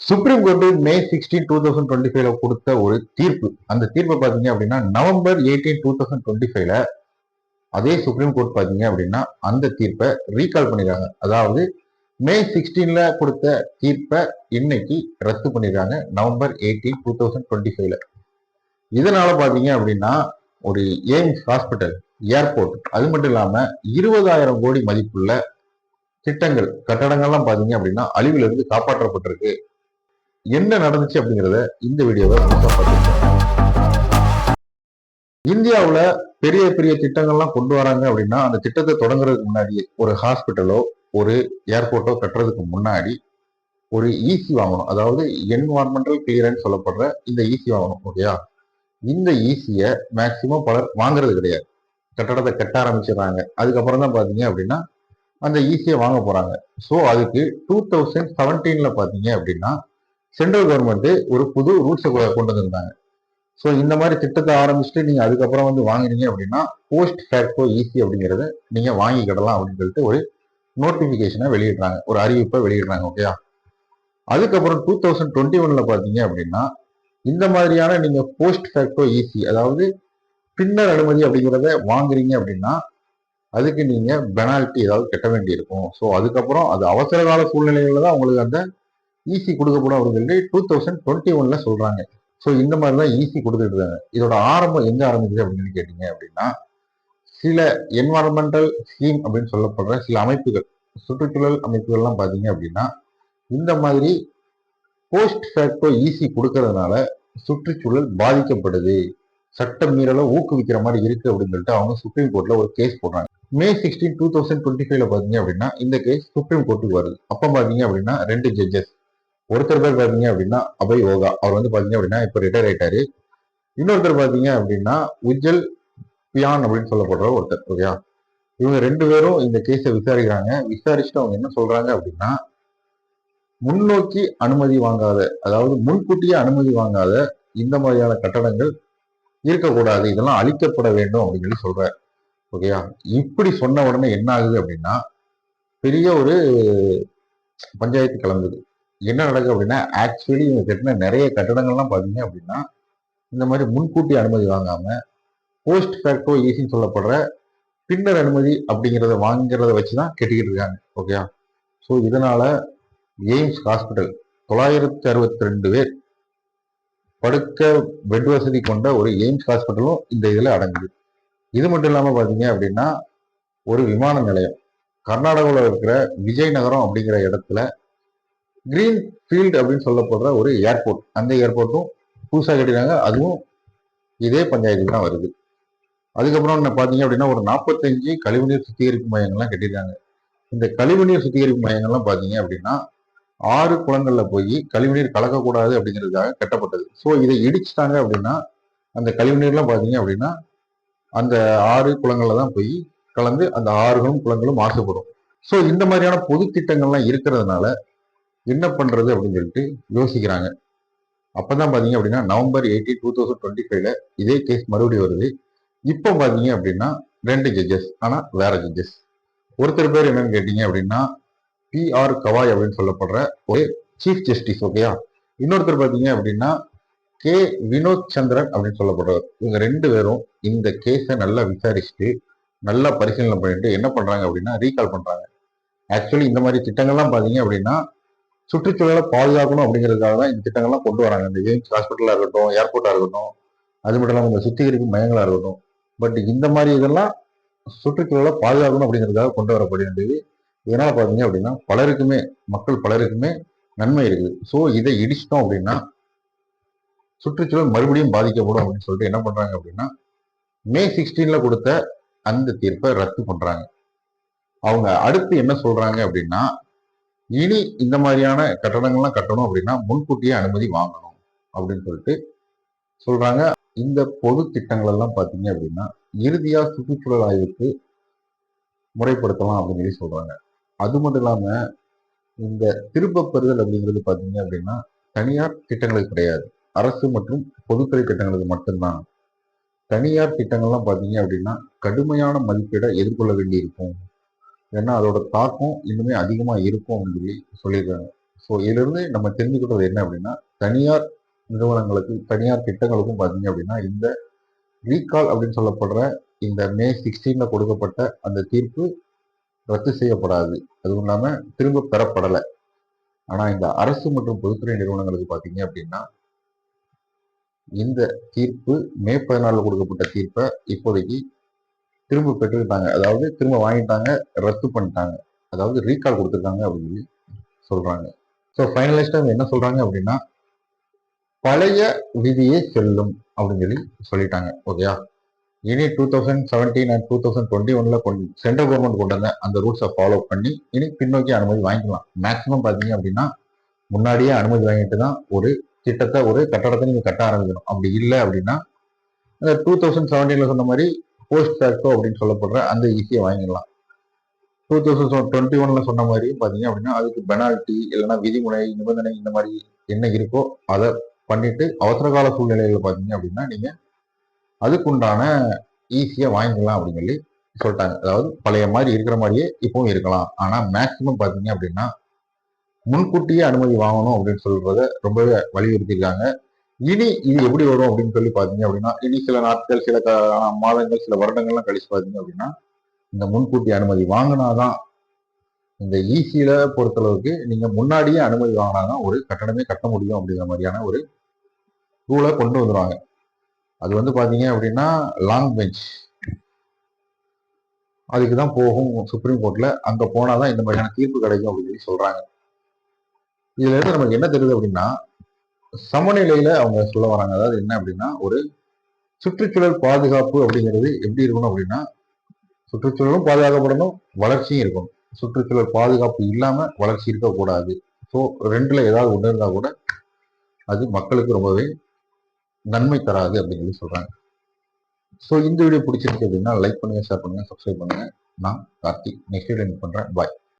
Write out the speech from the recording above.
Supreme court மே 16, 2025 கொடுத்த ஒரு தீர்ப்பு. அந்த தீர்ப்பை பாத்தீங்க அப்படின்னா நவம்பர் 18, 2025 அதே சுப்ரீம் கோர்ட் பாத்தீங்க அப்படின்னா அந்த தீர்ப்பை ரீகால் பண்ணிருக்காங்க. அதாவது மே 16 கொடுத்த தீர்ப்பை இன்னைக்கு ரத்து பண்ணிருக்காங்க நவம்பர் 18, 2025. இதனால பாத்தீங்க அப்படின்னா ஒரு எய்ம்ஸ் ஹாஸ்பிட்டல், ஏர்போர்ட், அது மட்டும் இல்லாம 20,000 கோடி மதிப்புள்ள திட்டங்கள், கட்டடங்கள்லாம் பாத்தீங்க அப்படின்னா அழிவுல இருந்து காப்பாற்றப்பட்டிருக்கு. என்ன நடந்துச்சு அப்படிங்கிறத இந்த வீடியோவை முழுசா பார்த்துருக்கோம். இந்தியாவுல பெரிய பெரிய திட்டங்கள்லாம் கொண்டு வராங்க அப்படின்னா அந்த திட்டத்தை தொடங்குறதுக்கு முன்னாடி ஒரு ஹாஸ்பிட்டலோ ஒரு ஏர்போர்ட்டோ கட்டுறதுக்கு முன்னாடி ஒரு ஈசி வாங்கணும். அதாவது என்வாரன்மெண்டல் கிளியரன்ஸ் சொல்லப்படுற இந்த ஈசி வாங்கணும். ஓகேயா? இந்த ஈசியை மேக்சிமம் பலர் வாங்குறது கிடையாது. கட்டடத்தை கட்ட ஆரம்பிச்சிடுறாங்க. அதுக்கப்புறம் தான் பாத்தீங்க அப்படின்னா அந்த ஈசியை வாங்க போறாங்க. ஸோ அதுக்கு 2017 பாத்தீங்க அப்படின்னா சென்ட்ரல் கவர்மெண்ட் ஒரு புது ரூல்ஸை கொண்டு வந்திருந்தாங்க. ஸோ இந்த மாதிரி திட்டத்தை ஆரம்பிச்சுட்டு நீங்க அதுக்கப்புறம் வந்து வாங்கினீங்க அப்படின்னா போஸ்ட் ஃபேக்டோ ஈசி அப்படிங்கிறத நீங்க வாங்கிக்கிடலாம் அப்படின்னு சொல்லிட்டு ஒரு நோட்டிபிகேஷனை வெளியிடுறாங்க, ஒரு அறிவிப்பை வெளியிடுறாங்க. ஓகேயா? அதுக்கப்புறம் 2021 பாத்தீங்க அப்படின்னா இந்த மாதிரியான நீங்க போஸ்ட் ஃபேக்டோ ஈசி, அதாவது பின்னர் அனுமதி அப்படிங்கிறத வாங்குறீங்க அப்படின்னா அதுக்கு நீங்க பெனால்ட்டி ஏதாவது கட்ட வேண்டி இருக்கும். ஸோ அதுக்கப்புறம் அது அவசர கால சூழ்நிலைகள்ல தான் உங்களுக்கு அந்த ஈசி கொடுக்கப்படும் அப்படின்னு சொல்லி 2021 சொல்றாங்க. ஸோ இந்த மாதிரி தான் ஈசி கொடுத்துட்டு இருக்காங்க. இதோட ஆரம்பம் எங்க ஆரம்பிக்குது அப்படின்னு கேட்டீங்க அப்படின்னா சில என்வாரன்மெண்டல் ஸ்கீம் அப்படின்னு சொல்லப்படுற சில அமைப்புகள், சுற்றுச்சூழல் அமைப்புகள்லாம் பாத்தீங்க அப்படின்னா இந்த மாதிரி போஸ்ட் ஃபேக்டோ ஈசி கொடுக்கறதுனால சுற்றுச்சூழல் பாதிக்கப்படுது, சட்ட மீறலை ஊக்குவிக்கிற மாதிரி இருக்கு அப்படின்னு சொல்லிட்டு அவங்க சுப்ரீம் கோர்ட்ல ஒரு கேஸ் போடுறாங்க. மே 16, 2025 பாத்தீங்க அப்படின்னா இந்த கேஸ் சுப்ரீம் கோர்ட்டுக்கு வருது. அப்ப பாத்தீங்க அப்படின்னா 2 ஜட்ஜஸ், ஒருத்தர் பேர் பாத்தீங்க அப்படின்னா அபய் ஓகா, அவர் வந்து பாத்தீங்க அப்படின்னா இப்ப ரிட்டையர் ஆயிட்டாரு. இன்னொருத்தர் பாத்தீங்க அப்படின்னா உஜ்ஜல் பியான் அப்படின்னு சொல்லப்படுற ஒருத்தர். ஓகேயா? இவங்க 2 பேரும் இந்த கேஸை விசாரிக்கிறாங்க. விசாரிச்சுட்டு அவங்க என்ன சொல்றாங்க அப்படின்னா முன்னோக்கி அனுமதி வாங்காத, அதாவது முன்கூட்டியே அனுமதி வாங்காத இந்த மாதிரியான கட்டடங்கள் இருக்கக்கூடாது, இதெல்லாம் அழிக்கப்பட வேண்டும் அப்படின்னு சொல்றாரு. ஓகேயா? இப்படி சொன்ன உடனே என்ன ஆகுது அப்படின்னா பெரிய ஒரு பஞ்சாயத்து கலந்துது. என்ன நடக்குது அப்படின்னா ஆக்சுவலி இவங்க கட்டின நிறைய கட்டடங்கள்லாம் பாத்தீங்க அப்படின்னா இந்த மாதிரி முன்கூட்டி அனுமதி வாங்காம போஸ்ட் ஃபேக்டோ ஈசின்னு சொல்லப்படுற பின்னர் அனுமதி அப்படிங்கிறத வாங்கிறத வச்சுதான் கட்டிக்கிட்டு இருக்காங்க. ஓகேயா? ஸோ இதனால எய்ம்ஸ் ஹாஸ்பிட்டல் 962 பேர் படுக்க பெட் வசதி கொண்ட ஒரு எய்ம்ஸ் ஹாஸ்பிட்டலும் இந்த இதுல அடங்குது. இது மட்டும் இல்லாம பாத்தீங்க அப்படின்னா ஒரு விமான நிலையம், கர்நாடகாவில் இருக்கிற விஜயநகரம் அப்படிங்கிற இடத்துல கிரீன் ஃபீல்டு அப்படின்னு சொல்லப்படுற ஒரு ஏர்போர்ட், அந்த ஏர்போர்ட்டும் புதுசாக கட்டினாங்க. அதுவும் இதே பஞ்சாயத்து தான் வருது. அதுக்கப்புறம் என்ன பாத்தீங்க அப்படின்னா ஒரு 45 கழிவுநீர் சுத்திகரிப்பு மையங்கள்லாம் கட்டியிருக்காங்க. இந்த கழிவுநீர் சுத்திகரிப்பு மையங்கள்லாம் பாத்தீங்க அப்படின்னா 6 குளங்கள்ல போய் கழிவுநீர் கலக்கக்கூடாது அப்படிங்கிறதுக்காக கட்டப்பட்டது. ஸோ இதை இடிச்சுட்டாங்க அப்படின்னா அந்த கழிவுநீர்லாம் பாத்தீங்க அப்படின்னா அந்த 6 குளங்கள்ல தான் போய் கலந்து அந்த ஆறுகளும் குளங்களும் மாசுபடும். ஸோ இந்த மாதிரியான பொது திட்டங்கள்லாம் இருக்கிறதுனால என்ன பண்றது அப்படின்னு சொல்லிட்டு யோசிக்கிறாங்க. அப்பதான் பாத்தீங்க அப்படின்னா நவம்பர் 18, 2025 இதே கேஸ் மறுபடியும் வருது. இப்போ பாத்தீங்க அப்படின்னா 2 ஜட்ஜஸ், ஆனா வேற ஜட்ஜஸ். ஒருத்தர் பேர் என்னன்னு கேட்டீங்க அப்படின்னா PR கவாய் அப்படின்னு சொல்லப்படுற ஒரு சீஃப் ஜஸ்டிஸ். ஓகேயா? இன்னொருத்தர் பாத்தீங்க அப்படின்னா K வினோத் சந்திரன் அப்படின்னு சொல்லப்படுறவர். இவங்க 2 பேரும் இந்த கேஸை நல்லா விசாரிச்சுட்டு நல்லா பரிசீலனை பண்ணிட்டு என்ன பண்றாங்க அப்படின்னா ரீகால் பண்றாங்க. ஆக்சுவலி இந்த மாதிரி திட்டங்கள்லாம் பாத்தீங்க அப்படின்னா சுற்றுச்சூழலை பாதுகாக்கணும் அப்படிங்கிறதுக்காக தான் இந்த திட்டங்கள்லாம் கொண்டு வராங்க. இந்த எய்ம்ஸ் ஹாஸ்பிட்டலா இருக்கட்டும், ஏர்போர்ட்டா இருக்கட்டும், அது மட்டும் இல்லாமல் இந்த சுத்திகரிப்பு மையங்களா இருக்கட்டும். பட் இந்த மாதிரி இதெல்லாம் சுற்றுச்சூழலை பாதுகாக்கணும் அப்படிங்கிறதுக்காக கொண்டு வரப்படுகின்றது. இதனால பாத்தீங்க அப்படின்னா பலருக்குமே, மக்கள் பலருக்குமே நன்மை இருக்குது. ஸோ இதை இடிச்சிட்டோம் அப்படின்னா சுற்றுச்சூழல் மறுபடியும் பாதிக்கப்படும் அப்படின்னு சொல்லிட்டு என்ன பண்றாங்க அப்படின்னா மே 16 கொடுத்த அந்த தீர்ப்பை ரத்து பண்றாங்க. அவங்க அடுத்து என்ன சொல்றாங்க அப்படின்னா இனி இந்த மாதிரியான கட்டடங்கள்லாம் கட்டணும் அப்படின்னா முன்கூட்டியே அனுமதி வாங்கணும் அப்படின்னு சொல்லிட்டு சொல்றாங்க. இந்த பொது திட்டங்கள் எல்லாம் பாத்தீங்க அப்படின்னா இறுதியா சுற்றுச்சூழல் ஆய்வுக்கு முறைப்படுத்தலாம் அப்படின்னு சொல்லி சொல்றாங்க. அது மட்டும் இல்லாம இந்த திரும்ப பெறுதல் அப்படிங்கிறது பாத்தீங்க அப்படின்னா தனியார் திட்டங்களுக்கு கிடையாது, அரசு மற்றும் பொதுத்துறை திட்டங்களுக்கு மட்டும்தான். தனியார் திட்டங்கள்லாம் பாத்தீங்க அப்படின்னா கடுமையான மதிப்பீடை எதிர்கொள்ள வேண்டி இருக்கும். ஏன்னா அதோட தாக்கம் இன்னுமே அதிகமா இருக்கும் அப்படின்னு சொல்லி சொல்லியிருக்காங்க. ஸோ இதிலிருந்து நம்ம தெரிஞ்சுக்கிட்டது என்ன அப்படின்னா, தனியார் நிறுவனங்களுக்கு, தனியார் திட்டங்களுக்கும் பார்த்தீங்க அப்படின்னா, இந்த ரீகால் அப்படின்னு சொல்லப்படுற இந்த மே 16 கொடுக்கப்பட்ட அந்த தீர்ப்பு ரத்து செய்யப்படாது. அதுவும் இல்லாம திரும்ப பெறப்படலை. ஆனா இந்த அரசு மற்றும் பொதுத்துறை நிறுவனங்களுக்கு பார்த்தீங்க அப்படின்னா, இந்த தீர்ப்பு மே 14 கொடுக்கப்பட்ட தீர்ப்பை இப்போதைக்கு திரும்ப பெற்றுக்கிட்டாங்க. அதாவது திரும்ப வாங்கிட்டாங்க, ரத்து பண்ணிட்டாங்க. அதாவது ரீகால் கொடுத்துருக்காங்க அப்படின்னு சொல்லி சொல்றாங்க. ஸோ ஃபைனலிஸ்டா என்ன சொல்றாங்க அப்படின்னா, பழைய விதியே செல்லும் அப்படின்னு சொல்லி சொல்லிட்டாங்க. ஓகேயா? இனி 2017 அண்ட் 2021 சென்ட்ரல் கவர்மெண்ட் கொண்டு வந்த அந்த ரூல்ஸை ஃபாலோ பண்ணி இனி பின்னோக்கி அனுமதி வாங்கிக்கலாம். மேக்சிமம் பார்த்தீங்க அப்படின்னா முன்னாடியே அனுமதி வாங்கிட்டு தான் ஒரு திட்டத்தை, ஒரு கட்டடத்தை நீங்க கட்ட ஆரம்பிக்கணும். அப்படி இல்லை அப்படின்னா 2017 சொன்ன மாதிரி போஸ்ட் ஃபேக்டோ அப்படின்னு சொல்லப்படுற அந்த ஈஸியை வாங்கிடலாம். 2021 சொன்ன மாதிரி பார்த்தீங்க அப்படின்னா அதுக்கு பெனால்ட்டி இல்லைன்னா விதிமுறை நிபந்தனை இந்த மாதிரி என்ன இருக்கோ அதை பண்ணிட்டு அவசர கால சூழ்நிலைகள் பார்த்தீங்க அப்படின்னா நீங்க அதுக்குண்டான ஈஸியா வாங்கிக்கலாம் அப்படின்னு சொல்லி சொல்லிட்டாங்க. அதாவது பழைய மாதிரி இருக்கிற மாதிரியே இப்பவும் இருக்கலாம். ஆனா மேக்சிமம் பார்த்தீங்க அப்படின்னா முன்கூட்டியே அனுமதி வாங்கணும் அப்படின்னு சொல்றத ரொம்பவே வலியுறுத்திருக்காங்க. இனி இது எப்படி வரும் அப்படின்னு சொல்லி பார்த்தீங்க அப்படின்னா இனி சில நாட்கள், சில மாதங்கள், சில வருடங்கள்லாம் கழிச்சு பார்த்தீங்க அப்படின்னா இந்த முன்கூட்டி அனுமதி வாங்கினாதான், இந்த ஈசியில பொறுத்தளவுக்கு நீங்க முன்னாடியே அனுமதி வாங்கினாதான் ஒரு கட்டணமே கட்ட முடியும் அப்படிங்கிற மாதிரியான ஒரு ரூலை கொண்டு வந்துருவாங்க. அது வந்து பாத்தீங்க அப்படின்னா லாங் பெஞ்ச் அதுக்குதான் போகும் சுப்ரீம் கோர்ட்ல. அங்க போனாதான் இந்த மாதிரியான தீர்ப்பு கிடைக்கும் அப்படின்னு சொல்லி சொல்றாங்க. இதுல இருந்து நமக்கு என்ன தெரியுது அப்படின்னா, சமநிலையில அவங்க சொல்ல வராங்க. அதாவது என்ன அப்படின்னா, ஒரு சுற்றுச்சூழல் பாதுகாப்பு அப்படிங்கிறது எப்படி இருக்கணும் அப்படின்னா, சுற்றுச்சூழலும் பாதுகாக்கப்படணும், வளர்ச்சியும் இருக்கணும். சுற்றுச்சூழல் பாதுகாப்பு இல்லாம வளர்ச்சி இருக்கக்கூடாது. ஸோ ரெண்டுல ஏதாவது ஒன்று இருந்தா கூட அது மக்களுக்கு ரொம்பவே நன்மை தராது அப்படின்னு சொல்லி சொல்றாங்க. ஸோ இந்த வீடியோ பிடிச்சிருக்கு அப்படின்னா லைக் பண்ணுங்க, ஷேர் பண்ணுங்க, சப்ஸ்கிரைப் பண்ணுங்க. நான் கார்த்திக். நெக்ஸ்ட் வீடியோ பண்றேன். பாய்.